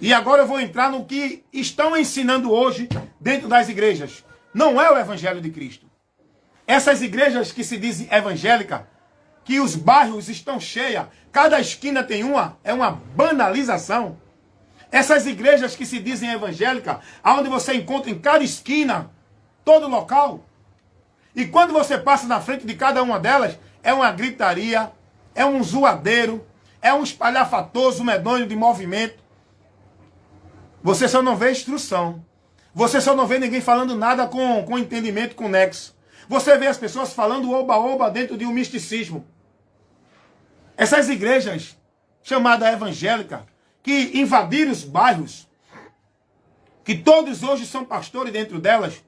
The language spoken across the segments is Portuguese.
E agora eu vou entrar no que estão ensinando hoje dentro das igrejas. Não é o evangelho de Cristo. Essas igrejas que se dizem evangélicas, que os bairros estão cheios, cada esquina tem uma, é uma banalização. Essas igrejas que se dizem evangélicas, onde você encontra em cada esquina, todo local, e quando você passa na frente de cada uma delas, é uma gritaria, é um zoadeiro, é um espalhafatoso medonho de movimento. Você só não vê instrução. Você só não vê ninguém falando nada com entendimento, com nexo. Você vê as pessoas falando oba-oba dentro de um misticismo. Essas igrejas, chamadas evangélicas, que invadiram os bairros, que todos hoje são pastores dentro delas,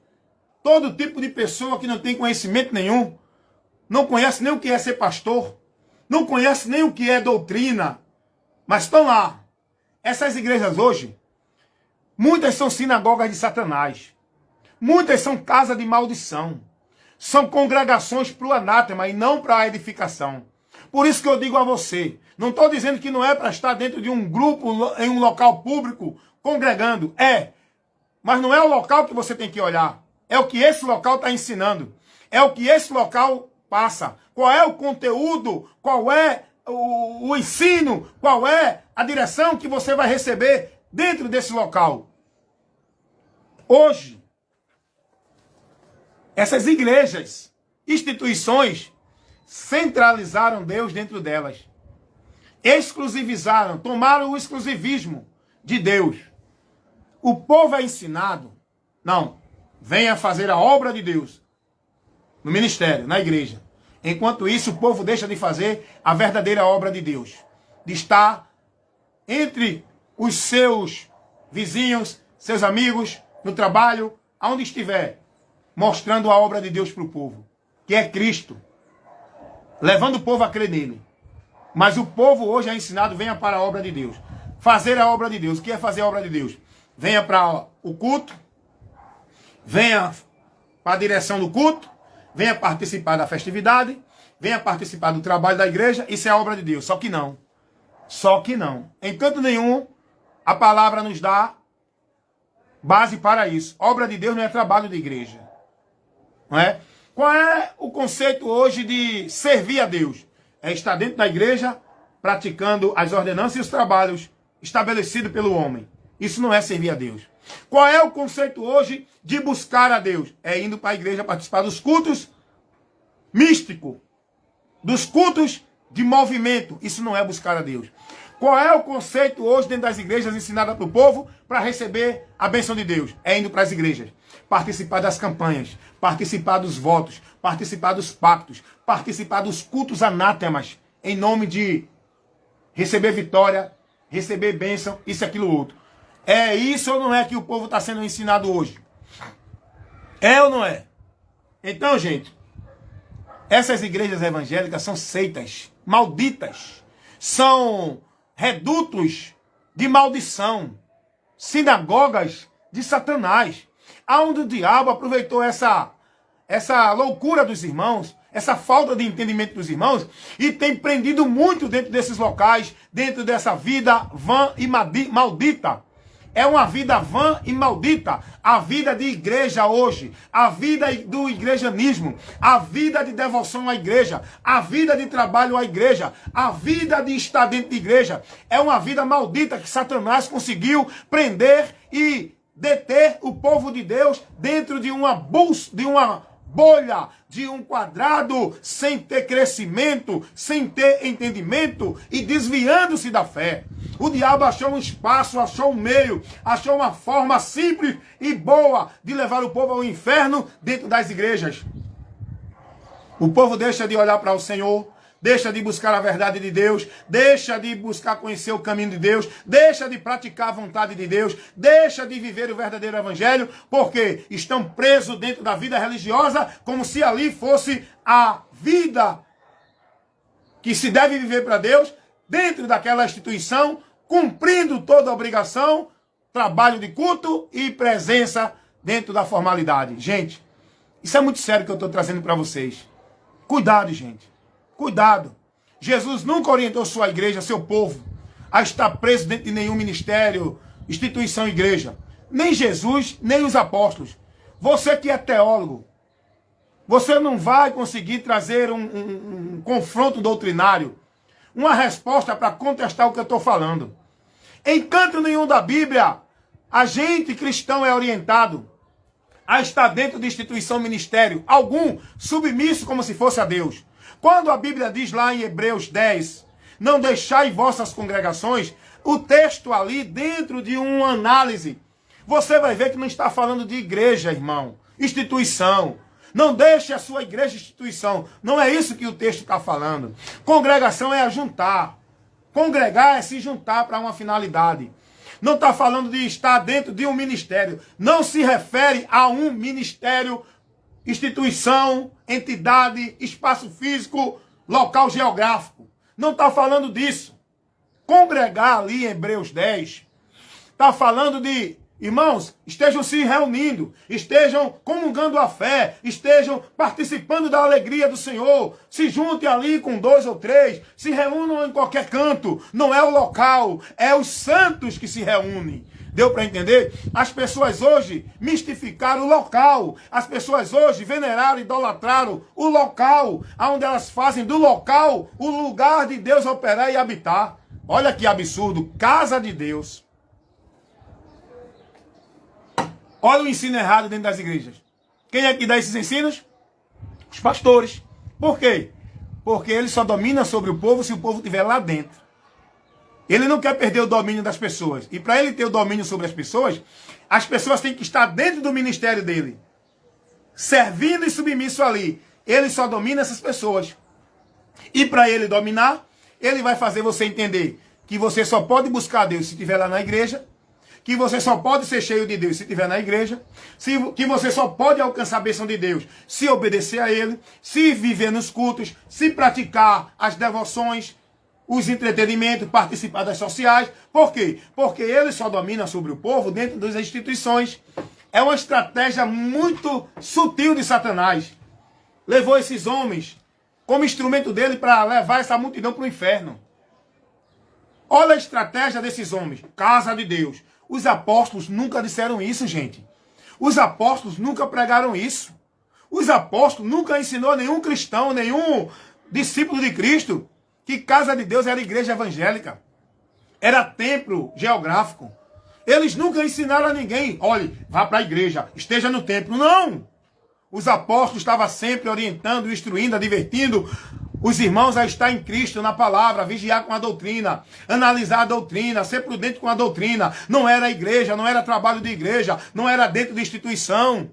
todo tipo de pessoa que não tem conhecimento nenhum, não conhece nem o que é ser pastor, não conhece nem o que é doutrina, mas estão lá. Essas igrejas hoje, muitas são sinagogas de Satanás, muitas são casas de maldição, são congregações para o anátema e não para a edificação. Por isso que eu digo a você, não estou dizendo que não é para estar dentro de um grupo, em um local público, congregando. É, mas não é o local que você tem que olhar. É o que esse local está ensinando. É o que esse local passa. Qual é o conteúdo, qual é o ensino, qual é a direção que você vai receber dentro desse local. Hoje, essas igrejas, instituições, centralizaram Deus dentro delas. Exclusivizaram, tomaram o exclusivismo de Deus. O povo é ensinado, não, venha fazer a obra de Deus no ministério, na igreja. Enquanto isso, o povo deixa de fazer a verdadeira obra de Deus. De estar entre os seus vizinhos, seus amigos, no trabalho, aonde estiver, mostrando a obra de Deus para o povo, que é Cristo, levando o povo a crer nele. Mas o povo hoje é ensinado, venha para a obra de Deus. Fazer a obra de Deus. O que é fazer a obra de Deus? Venha para o culto, venha para a direção do culto, venha participar da festividade, venha participar do trabalho da igreja, isso é a obra de Deus. Só que não. Só que não. Em canto nenhum, a palavra nos dá base para isso. Obra de Deus não é trabalho de igreja. Não é? Qual é o conceito hoje de servir a Deus? É estar dentro da igreja, praticando as ordenanças e os trabalhos estabelecidos pelo homem. Isso não é servir a Deus. Qual é o conceito hoje de buscar a Deus? É indo para a igreja participar dos cultos místicos, dos cultos de movimento. Isso não é buscar a Deus. Qual é o conceito hoje dentro das igrejas ensinada para o povo para receber a bênção de Deus? É indo para as igrejas, participar das campanhas, participar dos votos, participar dos pactos, participar dos cultos anátemas, em nome de receber vitória, receber bênção, isso e aquilo outro. É isso ou não é que o povo está sendo ensinado hoje? É ou não é? Então, gente, essas igrejas evangélicas são seitas malditas, são redutos de maldição, sinagogas de Satanás, aonde o diabo aproveitou essa loucura dos irmãos, essa falta de entendimento dos irmãos, e tem prendido muito dentro desses locais, dentro dessa vida vã e maldita. É uma vida vã e maldita. A vida de igreja hoje, a vida do igrejanismo, a vida de devoção à igreja, a vida de trabalho à igreja, a vida de estar dentro de igreja, é uma vida maldita que Satanás conseguiu prender e deter o povo de Deus dentro de uma bolha, de um quadrado, sem ter crescimento, sem ter entendimento e desviando-se da fé. O diabo achou um espaço, achou um meio, achou uma forma simples e boa de levar o povo ao inferno dentro das igrejas. O povo deixa de olhar para o Senhor, deixa de buscar a verdade de Deus, deixa de buscar conhecer o caminho de Deus, deixa de praticar a vontade de Deus, deixa de viver o verdadeiro evangelho, porque estão presos dentro da vida religiosa, como se ali fosse a vida que se deve viver para Deus, dentro daquela instituição, cumprindo toda a obrigação, trabalho de culto e presença dentro da formalidade. Gente, isso é muito sério que eu estou trazendo para vocês. Cuidado, gente. Cuidado. Jesus nunca orientou sua igreja, seu povo, a estar preso dentro de nenhum ministério, instituição igreja. Nem Jesus, nem os apóstolos. Você que é teólogo, você não vai conseguir trazer um confronto doutrinário, uma resposta para contestar o que eu estou falando. Em canto nenhum da Bíblia, a gente cristão é orientado a estar dentro de instituição ministério, algum submisso como se fosse a Deus. Quando a Bíblia diz lá em Hebreus 10, não deixai vossas congregações, o texto ali dentro de uma análise, você vai ver que não está falando de igreja, irmão, instituição. Não deixe a sua igreja instituição. Não é isso que o texto está falando. Congregação é ajuntar. Congregar é se juntar para uma finalidade. Não está falando de estar dentro de um ministério. Não se refere a um ministério, instituição, entidade, espaço físico, local geográfico. Não está falando disso. Congregar ali em Hebreus 10 está falando de, irmãos, estejam se reunindo, estejam comungando a fé, estejam participando da alegria do Senhor, se juntem ali com 2 ou 3, se reúnam em qualquer canto, não é o local, é os santos que se reúnem. Deu para entender? As pessoas hoje mistificaram o local, as pessoas hoje veneraram, idolatraram o local, onde elas fazem do local o lugar de Deus operar e habitar. Olha que absurdo, casa de Deus. Olha o ensino errado dentro das igrejas. Quem é que dá esses ensinos? Os pastores. Por quê? Porque ele só domina sobre o povo se o povo estiver lá dentro. Ele não quer perder o domínio das pessoas. E para ele ter o domínio sobre as pessoas têm que estar dentro do ministério dele. Servindo e submisso ali. Ele só domina essas pessoas. E para ele dominar, ele vai fazer você entender que você só pode buscar Deus se estiver lá na igreja, que você só pode ser cheio de Deus se estiver na igreja, que você só pode alcançar a bênção de Deus se obedecer a Ele, se viver nos cultos, se praticar as devoções, os entretenimentos, participar das sociais. Por quê? Porque Ele só domina sobre o povo dentro das instituições. É uma estratégia muito sutil de Satanás. Levou esses homens como instrumento dele para levar essa multidão para o inferno. Olha a estratégia desses homens. Casa de Deus. Os apóstolos nunca disseram isso, gente. Os apóstolos nunca pregaram isso. Os apóstolos nunca ensinou nenhum cristão, nenhum discípulo de Cristo que casa de Deus era igreja evangélica. Era templo geográfico. Eles nunca ensinaram a ninguém. Olhe, vá para a igreja, esteja no templo. Não! Os apóstolos estavam sempre orientando, instruindo, advertindo os irmãos a estar em Cristo, na palavra, vigiar com a doutrina, analisar a doutrina, ser prudente com a doutrina. Não era a igreja, não era trabalho de igreja, não era dentro de instituição.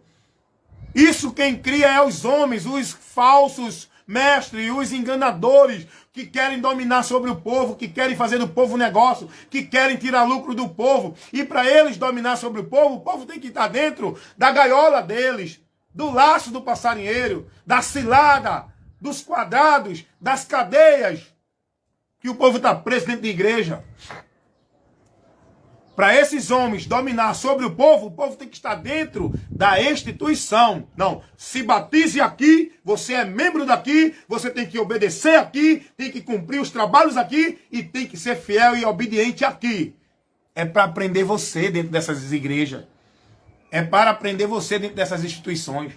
Isso quem cria é os homens, os falsos mestres, os enganadores, que querem dominar sobre o povo, que querem fazer do povo negócio, que querem tirar lucro do povo. E para eles dominar sobre o povo tem que estar dentro da gaiola deles, do laço do passarinheiro, da cilada, dos quadrados, das cadeias, que o povo está preso dentro de igreja. Para esses homens dominar sobre o povo tem que estar dentro da instituição. Não, se batize aqui, você é membro daqui, você tem que obedecer aqui, tem que cumprir os trabalhos aqui e tem que ser fiel e obediente aqui. É para aprender você dentro dessas igrejas. É para aprender você dentro dessas instituições.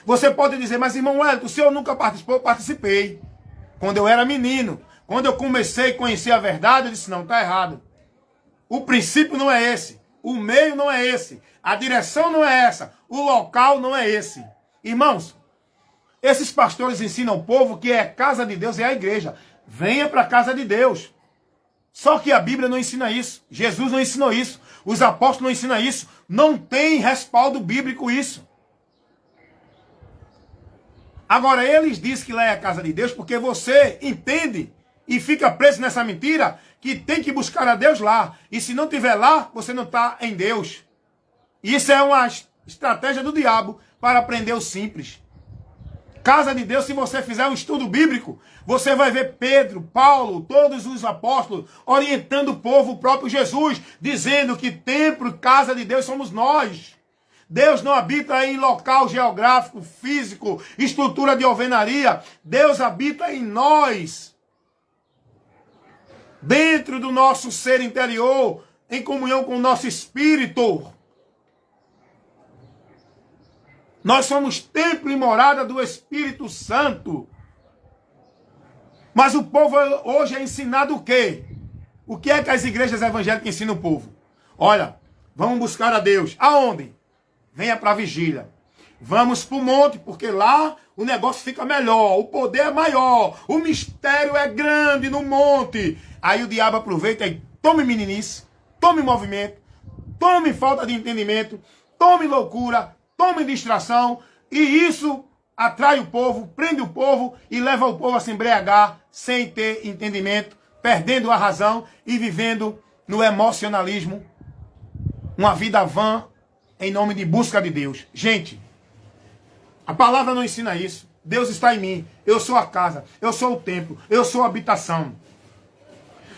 Você pode dizer, mas irmão Wellington, o senhor nunca participou? Eu participei. Quando eu era menino, quando eu comecei a conhecer a verdade, eu disse, não, está errado. O princípio não é esse. O meio não é esse. A direção não é essa. O local não é esse. Irmãos, esses pastores ensinam o povo que é casa de Deus, é a igreja. Venha para a casa de Deus. Só que a Bíblia não ensina isso. Jesus não ensinou isso. Os apóstolos não ensinam isso. Não tem respaldo bíblico isso. Agora, eles dizem que lá é a casa de Deus porque você entende e fica preso nessa mentira que tem que buscar a Deus lá. E se não estiver lá, você não está em Deus. Isso é uma estratégia do diabo para prender o simples. Casa de Deus, se você fizer um estudo bíblico, você vai ver Pedro, Paulo, todos os apóstolos orientando o povo, o próprio Jesus, dizendo que templo, casa de Deus somos nós. Deus não habita em local geográfico, físico, estrutura de alvenaria. Deus habita em nós. Dentro do nosso ser interior, em comunhão com o nosso espírito. Nós somos templo e morada do Espírito Santo. Mas o povo hoje é ensinado o quê? O que é que as igrejas evangélicas ensinam o povo? Olha, vamos buscar a Deus. Aonde? Venha para a vigília. Vamos para o monte, porque lá o negócio fica melhor, o poder é maior, o mistério é grande no monte. Aí o diabo aproveita e tome meninice, tome movimento, tome falta de entendimento, tome loucura, tome distração, e isso atrai o povo, prende o povo e leva o povo a se embriagar sem ter entendimento, perdendo a razão e vivendo no emocionalismo, uma vida vã em nome de busca de Deus. Gente, a palavra não ensina isso. Deus está em mim. Eu sou a casa, eu sou o templo, eu sou a habitação.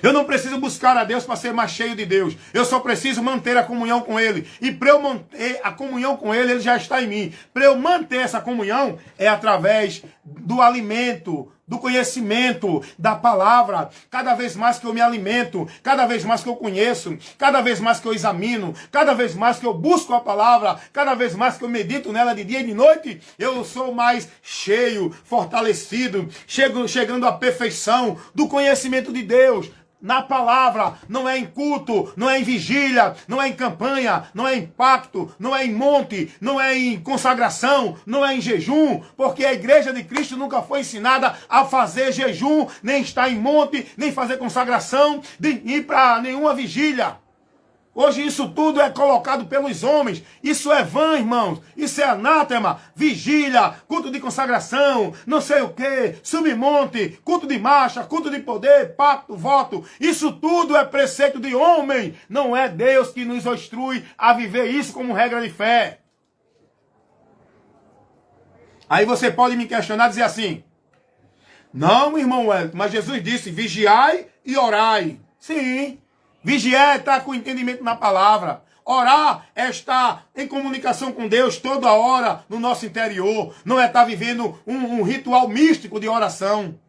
Eu não preciso buscar a Deus para ser mais cheio de Deus. Eu só preciso manter a comunhão com Ele. E para eu manter a comunhão com Ele, Ele já está em mim. Para eu manter essa comunhão, é através do alimento, do conhecimento, da palavra. Cada vez mais que eu me alimento, cada vez mais que eu conheço, cada vez mais que eu examino, cada vez mais que eu busco a palavra, cada vez mais que eu medito nela de dia e de noite, eu sou mais cheio, fortalecido, chegando à perfeição do conhecimento de Deus. Na palavra, não é em culto, não é em vigília, não é em campanha, não é em pacto, não é em monte, não é em consagração, não é em jejum, porque a igreja de Cristo nunca foi ensinada a fazer jejum, nem estar em monte, nem fazer consagração, nem ir para nenhuma vigília. Hoje isso tudo é colocado pelos homens. Isso é vã, irmãos. Isso é anátema. Vigília, culto de consagração, não sei o quê, submonte, culto de marcha, culto de poder, pacto, voto. Isso tudo é preceito de homem. Não é Deus que nos instrui a viver isso como regra de fé. Aí você pode me questionar e dizer assim: não, irmão Wellington, mas Jesus disse, vigiai e orai. Sim. Vigiar é estar com entendimento na palavra. Orar é estar em comunicação com Deus toda hora no nosso interior. Não é estar vivendo um ritual místico de oração.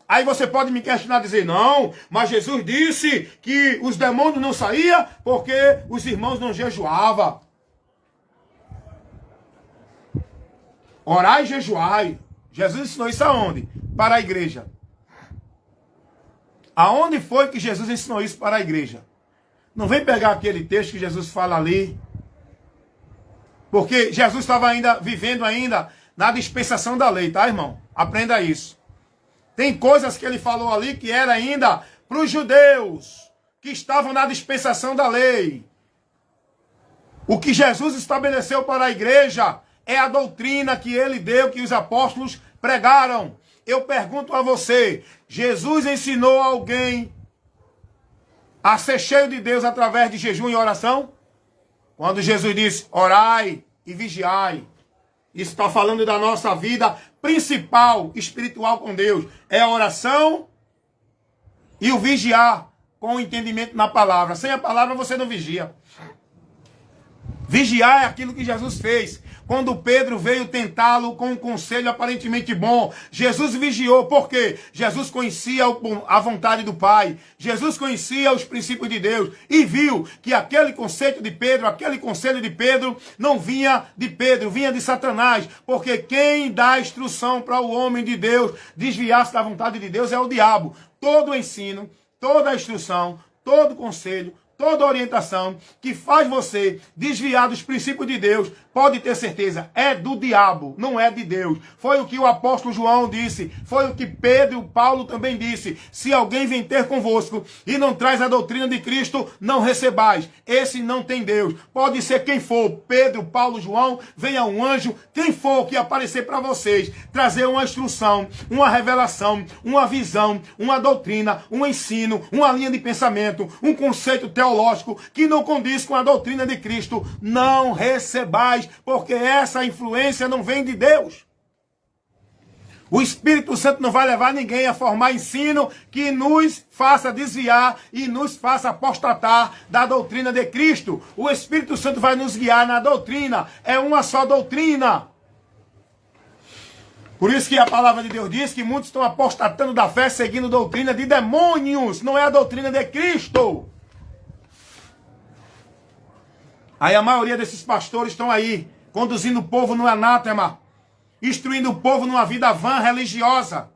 Aí você pode me questionar e dizer, não, mas Jesus disse que os demônios não saíam porque os irmãos não jejuavam. Orai e jejuai. Jesus ensinou isso aonde? Para a igreja. Aonde foi que Jesus ensinou isso para a igreja? Não vem pegar aquele texto que Jesus fala ali. Porque Jesus estava vivendo ainda na dispensação da lei, tá, irmão? Aprenda isso. Tem coisas que ele falou ali que era ainda para os judeus que estavam na dispensação da lei. O que Jesus estabeleceu para a igreja é a doutrina que ele deu, que os apóstolos pregaram. Eu pergunto a você, Jesus ensinou alguém a ser cheio de Deus através de jejum e oração? Quando Jesus disse, orai e vigiai. Isso está falando da nossa vida principal, espiritual com Deus. É a oração e o vigiar com o entendimento na palavra. Sem a palavra você não vigia. Vigiar é aquilo que Jesus fez. Quando Pedro veio tentá-lo com um conselho aparentemente bom, Jesus vigiou. Por quê? Jesus conhecia a vontade do Pai. Jesus conhecia os princípios de Deus. E viu que aquele conselho de Pedro não vinha de Pedro, vinha de Satanás. Porque quem dá instrução para o homem de Deus desviar-se da vontade de Deus é o diabo. Todo o ensino, toda a instrução, todo o conselho, toda orientação que faz você desviar dos princípios de Deus, pode ter certeza, é do diabo, não é de Deus. Foi o que o apóstolo João disse, foi o que Pedro e Paulo também disse. Se alguém vem ter convosco e não traz a doutrina de Cristo, não recebais. Esse não tem Deus. Pode ser quem for, Pedro, Paulo, João, venha um anjo, quem for que aparecer para vocês, trazer uma instrução, uma revelação, uma visão, uma doutrina, um ensino, uma linha de pensamento, um conceito teológico que não condiz com a doutrina de Cristo, não recebais, porque essa influência não vem de Deus. O Espírito Santo não vai levar ninguém a formar ensino que nos faça desviar e nos faça apostatar da doutrina de Cristo. O Espírito Santo vai nos guiar na doutrina. É uma só doutrina. Por isso que a palavra de Deus diz que muitos estão apostatando da fé seguindo doutrina de demônios. Não é a doutrina de Cristo. Aí a maioria desses pastores estão aí, conduzindo o povo no anátema, instruindo o povo numa vida vã religiosa.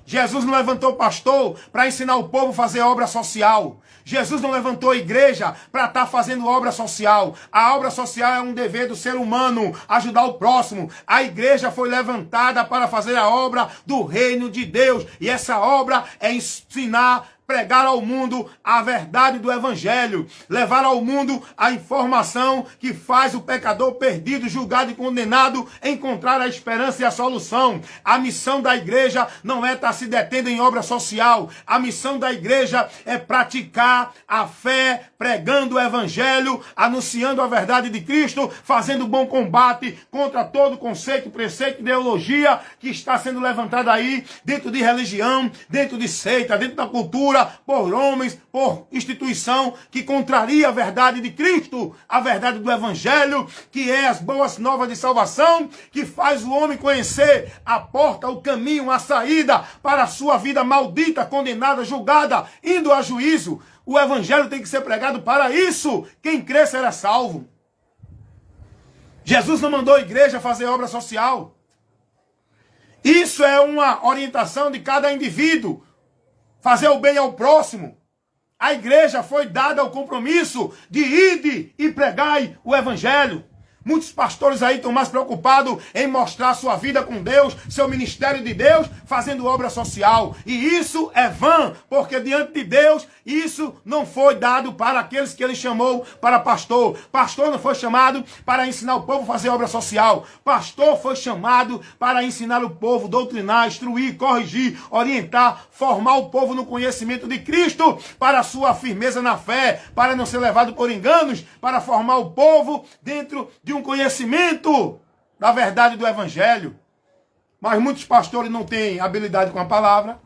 Jesus não levantou pastor para ensinar o povo a fazer obra social. Jesus não levantou a igreja para estar fazendo obra social. A obra social é um dever do ser humano, ajudar o próximo. A igreja foi levantada para fazer a obra do reino de Deus. E essa obra é ensinar, pregar ao mundo a verdade do evangelho, levar ao mundo a informação que faz o pecador perdido, julgado e condenado encontrar a esperança e a solução. A missão da igreja não é estar se detendo em obra social. A missão da igreja é praticar a fé, pregando o evangelho, anunciando a verdade de Cristo, fazendo bom combate contra todo conceito, preceito, ideologia que está sendo levantada aí dentro de religião, dentro de seita, dentro da cultura, por homens, por instituição que contraria a verdade de Cristo, a verdade do evangelho, que é as boas novas de salvação, que faz o homem conhecer a porta, o caminho, a saída para a sua vida maldita, condenada, julgada, indo a juízo. O evangelho tem que ser pregado para isso. Quem crê será salvo. Jesus não mandou a igreja fazer obra social. Isso é uma orientação de cada indivíduo. Fazer o bem ao próximo. A igreja foi dada ao compromisso de ir e pregai o evangelho. Muitos pastores aí estão mais preocupados em mostrar sua vida com Deus, seu ministério de Deus, fazendo obra social. E isso é vã, porque diante de Deus, isso não foi dado para aqueles que ele chamou para pastor. Pastor não foi chamado para ensinar o povo a fazer obra social. Pastor foi chamado para ensinar o povo, doutrinar, instruir, corrigir, orientar, formar o povo no conhecimento de Cristo, para a sua firmeza na fé, para não ser levado por enganos, para formar o povo dentro de um conhecimento da verdade do evangelho. Mas muitos pastores não têm habilidade com a palavra.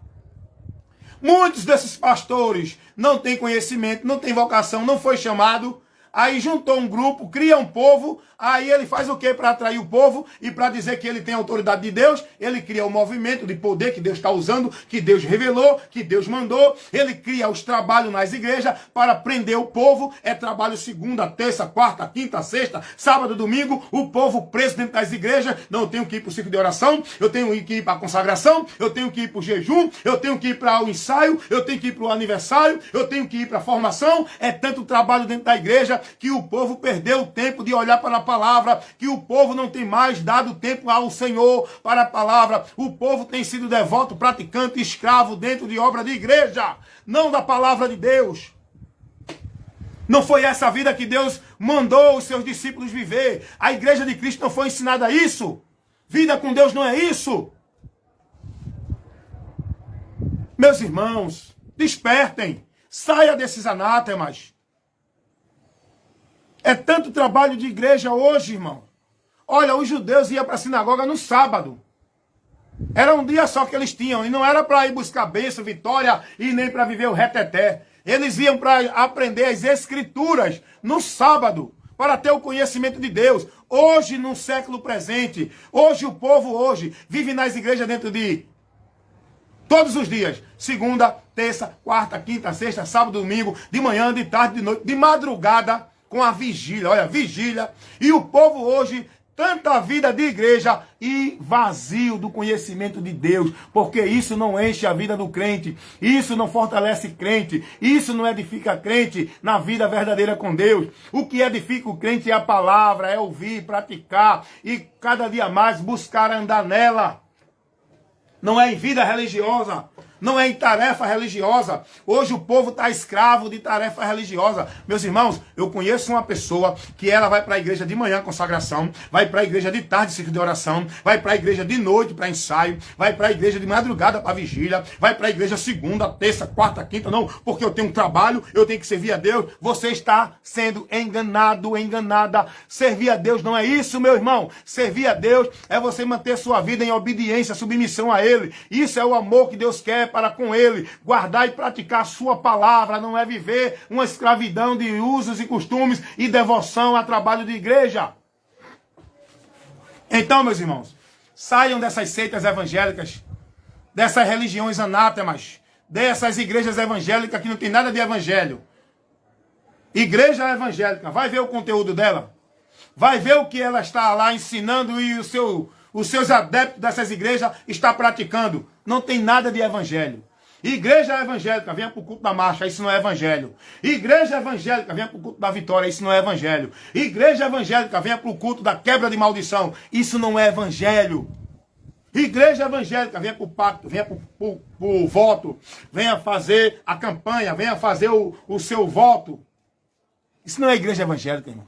Muitos desses pastores não têm conhecimento, não têm vocação, não foi chamado. Aí juntou um grupo, cria um povo, aí ele faz o quê para atrair o povo e para dizer que ele tem autoridade de Deus? Ele cria um movimento de poder que Deus está usando, que Deus revelou, que Deus mandou. Ele cria os trabalhos nas igrejas para prender o povo. É trabalho segunda, terça, quarta, quinta, sexta, sábado, domingo. O povo preso dentro das igrejas. Não, eu tenho que ir para o ciclo de oração, eu tenho que ir para a consagração, eu tenho que ir para o jejum, eu tenho que ir para o ensaio, eu tenho que ir para o aniversário, eu tenho que ir para a formação. É tanto trabalho dentro da igreja que o povo perdeu o tempo de olhar para a palavra, que o povo não tem mais dado tempo ao Senhor para a palavra. O povo tem sido devoto, praticante, escravo dentro de obra de igreja, não da palavra de Deus. Não foi essa a vida que Deus mandou os seus discípulos viver. A igreja de Cristo não foi ensinada a isso. Vida com Deus não é isso. Meus irmãos, despertem, saia desses anátemas. É tanto trabalho de igreja hoje, irmão. Olha, os judeus iam para a sinagoga no sábado. Era um dia só que eles tinham. E não era para ir buscar bênção, vitória e nem para viver o reteté. Eles iam para aprender as escrituras no sábado, para ter o conhecimento de Deus. Hoje, no século presente, hoje o povo vive nas igrejas dentro de todos os dias. Segunda, terça, quarta, quinta, sexta, sábado, domingo, de manhã, de tarde, de noite, de madrugada, com a vigília, olha, vigília. E o povo hoje, tanta vida de igreja e vazio do conhecimento de Deus, porque isso não enche a vida do crente, isso não fortalece crente, isso não edifica crente na vida verdadeira com Deus. O que edifica o crente é a palavra, é ouvir, praticar e cada dia mais buscar andar nela. Não é em vida religiosa, não é em tarefa religiosa. Hoje o povo está escravo de tarefa religiosa. Meus irmãos, eu conheço uma pessoa que ela vai para a igreja de manhã, consagração, vai para a igreja de tarde, ciclo de oração, vai para a igreja de noite para ensaio, vai para a igreja de madrugada para vigília, vai para a igreja segunda, terça, quarta, quinta, não, porque eu tenho um trabalho, eu tenho que servir a Deus. Você está sendo enganado, enganada. Servir a Deus não é isso, meu irmão. Servir a Deus é você manter sua vida em obediência, submissão a Ele. Isso é o amor que Deus quer para com Ele. Guardar e praticar a sua palavra, não é viver uma escravidão de usos e costumes e devoção a trabalho de igreja. Então, meus irmãos, saiam dessas seitas evangélicas, dessas religiões anátemas, dessas igrejas evangélicas que não tem nada de evangelho. Igreja evangélica, vai ver o conteúdo dela. Vai ver o que ela está lá ensinando e os seus adeptos dessas igrejas estão praticando. Não tem nada de evangelho. Igreja evangélica, venha para o culto da marcha, isso não é evangelho. Igreja evangélica, venha para o culto da vitória, isso não é evangelho. Igreja evangélica, venha para o culto da quebra de maldição, isso não é evangelho. Igreja evangélica, venha para o pacto, venha para o voto, venha fazer a campanha, venha fazer o seu voto. Isso não é igreja evangélica, irmão.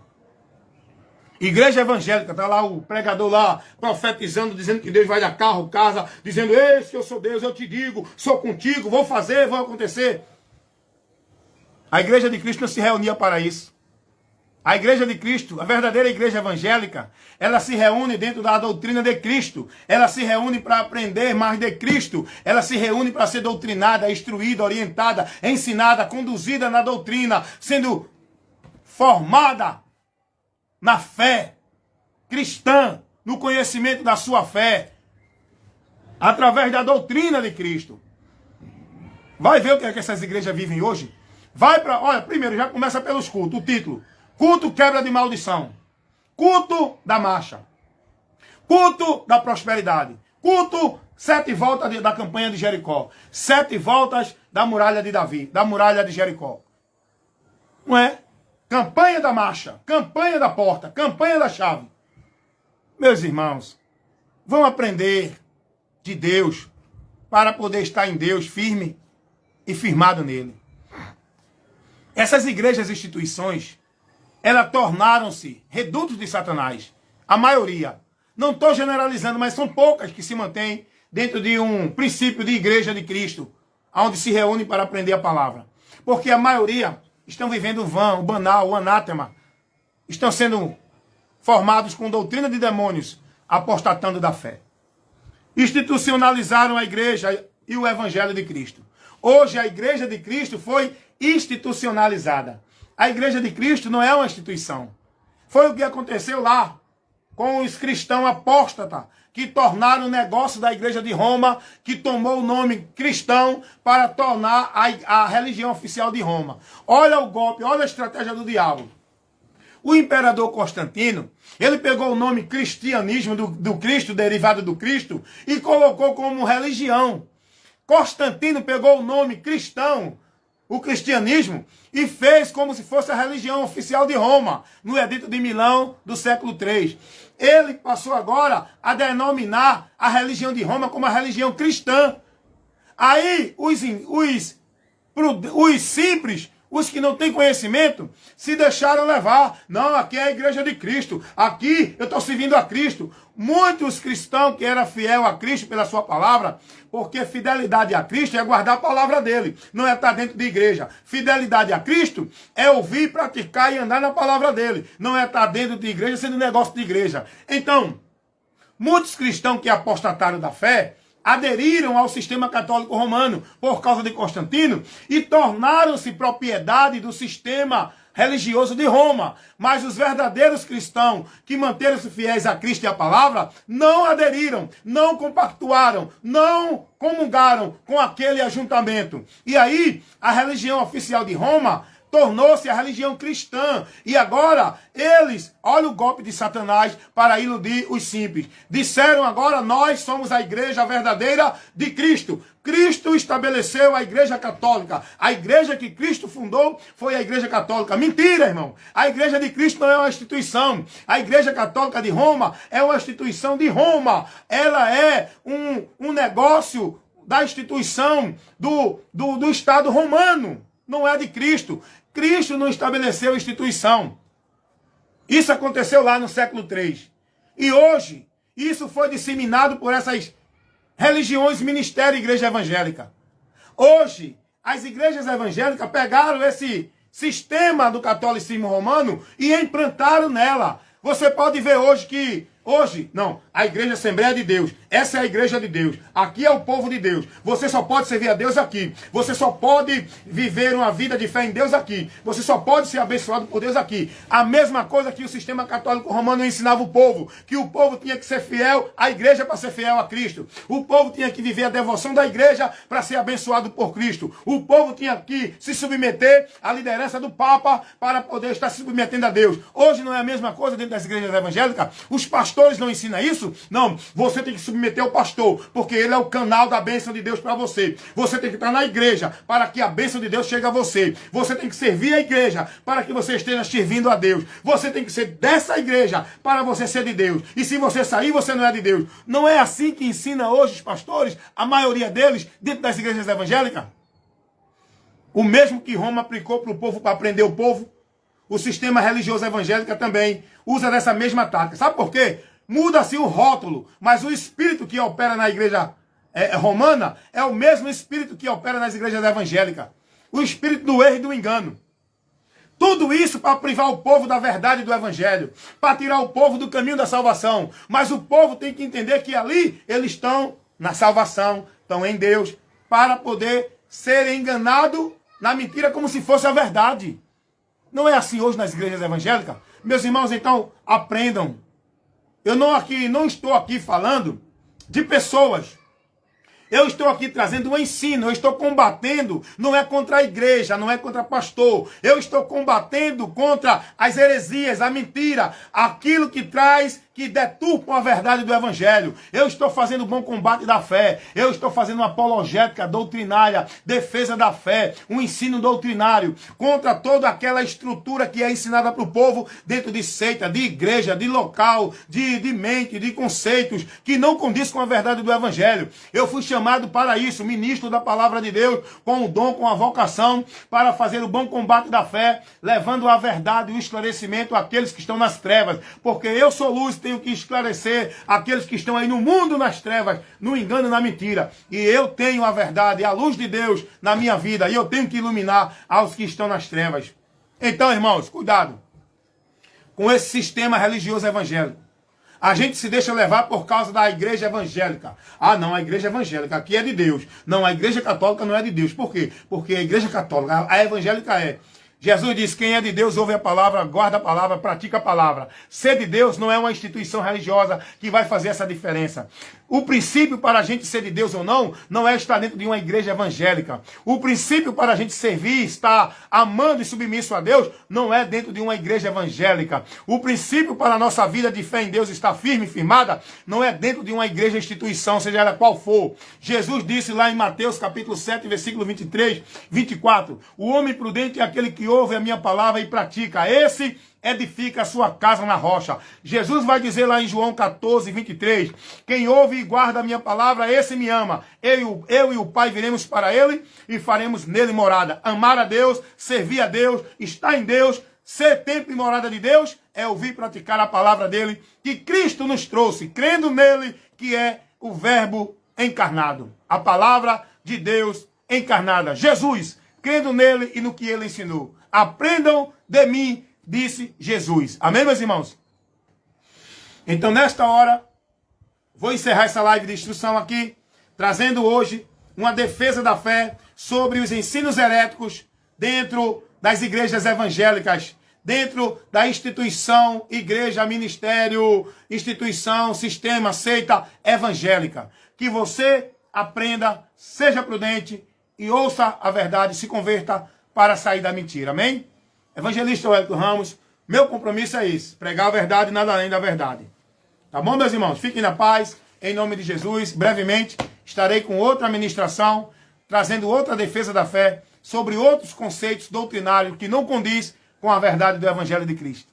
Igreja evangélica, tá lá o pregador lá, profetizando, dizendo que Deus vai dar carro, casa, dizendo, esse que eu sou Deus, eu te digo, sou contigo, vou fazer, vai acontecer. A igreja de Cristo não se reunia para isso. A igreja de Cristo, a verdadeira igreja evangélica, ela se reúne dentro da doutrina de Cristo. Ela se reúne para aprender mais de Cristo. Ela se reúne para ser doutrinada, instruída, orientada, ensinada, conduzida na doutrina, sendo formada na fé cristã, no conhecimento da sua fé, através da doutrina de Cristo. Vai ver o que é que essas igrejas vivem hoje? Vai para, olha, primeiro já começa pelos cultos, o título. Culto quebra de maldição. Culto da marcha. Culto da prosperidade. Culto 7 voltas da campanha de Jericó. 7 voltas da muralha de Davi, da muralha de Jericó. Não é? Campanha da marcha, campanha da porta, campanha da chave. Meus irmãos, vão aprender de Deus para poder estar em Deus firme e firmado nele. Essas igrejas e instituições, elas tornaram-se redutos de Satanás. A maioria. Não estou generalizando, mas são poucas que se mantêm dentro de um princípio de igreja de Cristo, onde se reúnem para aprender a palavra. Porque a maioria estão vivendo o vão, o banal, o anátema. Estão sendo formados com doutrina de demônios, apostatando da fé. Institucionalizaram a igreja e o evangelho de Cristo. Hoje a igreja de Cristo foi institucionalizada. A igreja de Cristo não é uma instituição. Foi o que aconteceu lá com os cristãos apóstatas, que tornaram o negócio da igreja de Roma, que tomou o nome cristão para tornar a religião oficial de Roma. Olha o golpe, olha a estratégia do diabo. O imperador Constantino, ele pegou o nome cristianismo do Cristo, derivado do Cristo, e colocou como religião. Constantino pegou o nome cristão, o cristianismo, e fez como se fosse a religião oficial de Roma, no Edito de Milão do século III. Ele passou agora a denominar a religião de Roma como a religião cristã. Aí os simples, os que não têm conhecimento, se deixaram levar. Não, aqui é a igreja de Cristo. Aqui eu estou servindo a Cristo. Muitos cristãos que eram fiel a Cristo pela sua palavra, porque fidelidade a Cristo é guardar a palavra dele, não é estar dentro de igreja. Fidelidade a Cristo é ouvir, praticar e andar na palavra dele, não é estar dentro de igreja sendo negócio de igreja. Então, muitos cristãos que apostataram da fé aderiram ao sistema católico romano por causa de Constantino e tornaram-se propriedade do sistema religioso de Roma. Mas os verdadeiros cristãos que manteram-se fiéis a Cristo e a palavra não aderiram, não compactuaram, não comungaram com aquele ajuntamento. E aí a religião oficial de Roma tornou-se a religião cristã. E agora eles, olha o golpe de Satanás para iludir os simples. Disseram agora, nós somos a igreja verdadeira de Cristo. Cristo estabeleceu a igreja católica. A igreja que Cristo fundou foi a igreja católica. Mentira, irmão. A igreja de Cristo não é uma instituição. A igreja católica de Roma é uma instituição de Roma. Ela é um negócio da instituição do Estado romano. Não é de Cristo. Cristo não estabeleceu instituição. Isso aconteceu lá no século III. E hoje, isso foi disseminado por essas religiões, ministério e igreja evangélica. Hoje, as igrejas evangélicas pegaram esse sistema do catolicismo romano e implantaram nela. Você pode ver hoje que Hoje, não, a igreja Assembleia de Deus, essa é a igreja de Deus, aqui é o povo de Deus, você só pode servir a Deus aqui, você só pode viver uma vida de fé em Deus aqui, você só pode ser abençoado por Deus aqui. A mesma coisa que o sistema católico romano ensinava o povo, que o povo tinha que ser fiel à igreja para ser fiel a Cristo, o povo tinha que viver a devoção da igreja para ser abençoado por Cristo, o povo tinha que se submeter à liderança do Papa para poder estar se submetendo a Deus. Hoje não é a mesma coisa dentro das igrejas evangélicas, os pastores não ensinam isso? Não, você tem que submeter ao pastor, porque ele é o canal da bênção de Deus para você. Você tem que estar na igreja para que a bênção de Deus chegue a você. Você tem que servir a igreja para que você esteja servindo a Deus. Você tem que ser dessa igreja para você ser de Deus. E se você sair, você não é de Deus. Não é assim que ensina hoje os pastores, a maioria deles, dentro das igrejas evangélicas? O mesmo que Roma aplicou para o povo, para prender o povo, o sistema religioso evangélico também usa dessa mesma tática. Sabe por quê? Muda-se o rótulo, mas o espírito que opera na igreja romana é o mesmo espírito que opera nas igrejas evangélicas. O espírito do erro e do engano. Tudo isso para privar o povo da verdade do evangelho, para tirar o povo do caminho da salvação. Mas o povo tem que entender que ali eles estão na salvação, estão em Deus, para poder ser enganado na mentira como se fosse a verdade. Não é assim hoje nas igrejas evangélicas? Meus irmãos, então, aprendam. Eu não estou aqui falando de pessoas. Eu estou aqui trazendo um ensino, eu estou combatendo, não é contra a igreja, não é contra pastor. Eu estou combatendo contra as heresias, a mentira, aquilo que traz, que deturpam a verdade do evangelho. Eu estou fazendo o bom combate da fé. Eu estou fazendo uma apologética doutrinária, defesa da fé, um ensino doutrinário contra toda aquela estrutura que é ensinada para o povo dentro de seita, de igreja, de local, de mente, de conceitos que não condiz com a verdade do evangelho. Eu fui chamado para isso, ministro da palavra de Deus, com o dom, com a vocação, para fazer o bom combate da fé, levando a verdade e o esclarecimento àqueles que estão nas trevas, porque eu sou luz, tenho que esclarecer aqueles que estão aí no mundo nas trevas, no engano e na mentira, e eu tenho a verdade, a luz de Deus na minha vida, e eu tenho que iluminar aos que estão nas trevas. Então, irmãos, cuidado com esse sistema religioso evangélico. A gente se deixa levar por causa da igreja evangélica. Ah, não, a igreja evangélica aqui é de Deus. Não, a igreja católica não é de Deus. Por quê? Porque a igreja católica, a evangélica é. Jesus diz, quem é de Deus ouve a palavra, guarda a palavra, pratica a palavra. Ser de Deus não é uma instituição religiosa que vai fazer essa diferença. O princípio para a gente ser de Deus ou não, não é estar dentro de uma igreja evangélica. O princípio para a gente servir, estar amando e submisso a Deus, não é dentro de uma igreja evangélica. O princípio para a nossa vida de fé em Deus estar firme e firmada, não é dentro de uma igreja instituição, seja ela qual for. Jesus disse lá em Mateus capítulo 7, versículo 23, 24, o homem prudente é aquele que ouve a minha palavra e pratica. Esse edifica a sua casa na rocha. Jesus vai dizer lá em João 14, 23, quem ouve e guarda a minha palavra, esse me ama. Eu e o Pai viremos para ele e faremos nele morada. Amar a Deus, servir a Deus, estar em Deus, ser templo e morada de Deus, é ouvir e praticar a palavra dele, que Cristo nos trouxe, crendo nele, que é o verbo encarnado. A palavra de Deus encarnada. Jesus, crendo nele e no que ele ensinou. Aprendam de mim, disse Jesus. Amém, meus irmãos? Então, nesta hora, vou encerrar essa live de instrução aqui, trazendo hoje uma defesa da fé sobre os ensinos heréticos dentro das igrejas evangélicas, dentro da instituição, igreja, ministério, instituição, sistema, seita evangélica. Que você aprenda, seja prudente e ouça a verdade, se converta para sair da mentira. Amém? Evangelista Wellington Ramos, meu compromisso é esse, pregar a verdade e nada além da verdade. Tá bom, meus irmãos? Fiquem na paz, em nome de Jesus. Brevemente estarei com outra ministração, trazendo outra defesa da fé, sobre outros conceitos doutrinários que não condiz com a verdade do Evangelho de Cristo.